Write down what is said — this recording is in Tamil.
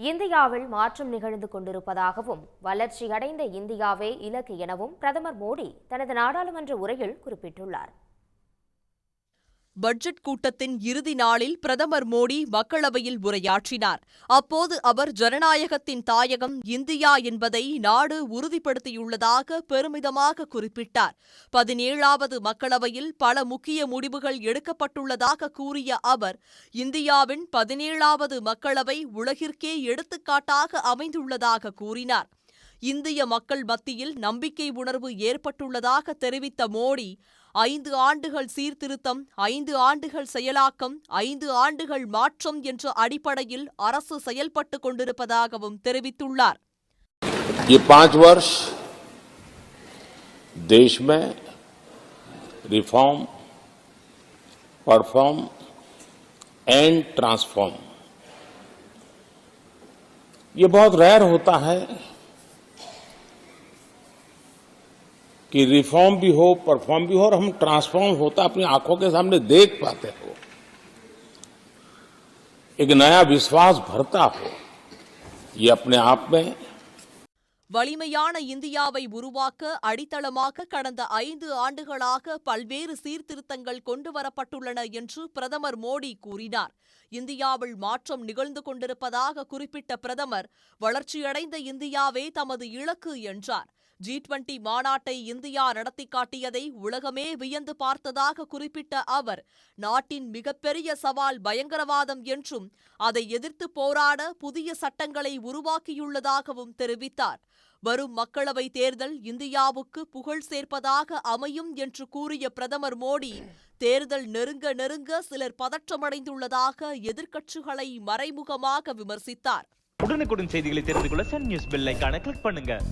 இந்தியாவில் மாற்றம் நிகழ்ந்து கொண்டிருப்பதாகவும் வளர்ச்சியடைந்த இந்தியாவே இலக்கு எனவும் பிரதமர் மோடி தனது நாடாளுமன்ற உரையில் குறிப்பிட்டுள்ளார். பட்ஜெட் கூட்டத்தின் இறுதி நாளில் பிரதமர் மோடி மக்களவையில் உரையாற்றினார். அப்போது அவர் ஜனநாயகத்தின் தாயகம் இந்தியா என்பதை நாடு உறுதிப்படுத்தியுள்ளதாக பெருமிதமாக குறிப்பிட்டார். 17வது மக்களவையில் பல முக்கிய முடிவுகள் எடுக்கப்பட்டுள்ளதாக கூறிய அவர், இந்தியாவின் 17வது மக்களவை உலகிற்கே எடுத்துக்காட்டாக அமைந்துள்ளதாக கூறினார். இந்திய மக்கள் மத்தியில் நம்பிக்கை உணர்வு ஏற்பட்டுள்ளதாக தெரிவித்த மோடி, 5 ஆண்டுகள் சீர்திருத்தம், 5 ஆண்டுகள் செயலாக்கம், 5 ஆண்டுகள் மாற்றம் என்ற அடிப்படையில் அரசு செயல்பட்டுக் கொண்டிருப்பதாகவும் தெரிவித்துள்ளார். ये 5 वर्ष देश में रिफॉर्म, परफॉर्म एंड ट्रांसफॉर्म, ये बहुत रेयर होता है कि रिफॉर्म भी हो, परफॉर्म भी हो और हम ट्रांसफॉर्म होता अपनी आंखों के सामने देख पाते हो, एक नया विश्वास भरता हो, ये अपने आप में வலிமையான இந்தியாவை உருவாக்க அடித்தளமாக கடந்த 5 ஆண்டுகளாக பல்வேறு சீர்திருத்தங்கள் கொண்டுவரப்பட்டுள்ளன என்று பிரதமர் மோடி கூறினார். இந்தியாவில் மாற்றம் நிகழ்ந்து கொண்டிருப்பதாக குறிப்பிட்ட பிரதமர், வளர்ச்சியடைந்த இந்தியாவே தமது இலக்கு என்றார். G20 மாநாட்டை இந்தியா நடத்தி காட்டியதை உலகமே வியந்து பார்த்ததாக குறிப்பிட்ட அவர், நாட்டின் மிகப்பெரிய சவால் பயங்கரவாதம் என்றும் அதை எதிர்த்து போராட புதிய சட்டங்களை உருவாக்கியுள்ளதாகவும் தெரிவித்தார். வரும் மக்களவை தேர்தல் இந்தியாவுக்கு புகழ் சேர்ப்பதாக அமையும் என்று கூறிய பிரதமர் மோடி, தேர்தல் நெருங்க நெருங்க சிலர் பதற்றமடைந்துள்ளதாக எதிர்க்கட்சிகளை மறைமுகமாக விமர்சித்தார். உடனுக்குடன் செய்திகளை தெரிந்து கொள்ள சன் நியூஸ் பெல் ஐகானை கிளிக் பண்ணுங்க.